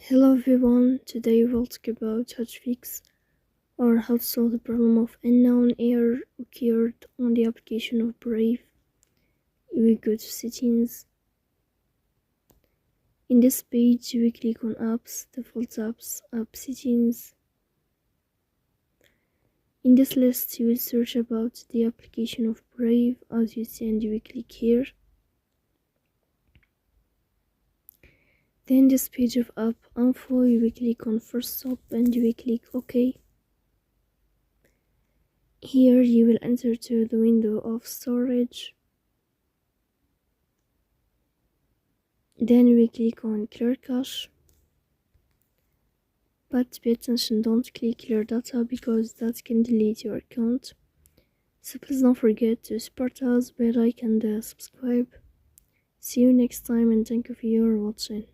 Hello everyone, today we'll talk about how to fix or how to solve the problem of unknown error occurred on the application of Brave. We go to settings. In this page we click on apps, default apps, app settings. In this list you will search about the application of Brave as you see, and you will click here. Then this page of app info, you will click on first stop and you will click OK. Here you will enter to the window of storage. Then we click on clear cache. But pay attention, don't click clear data because that can delete your account. So please don't forget to support us by like and subscribe. See you next time and thank you for your watching.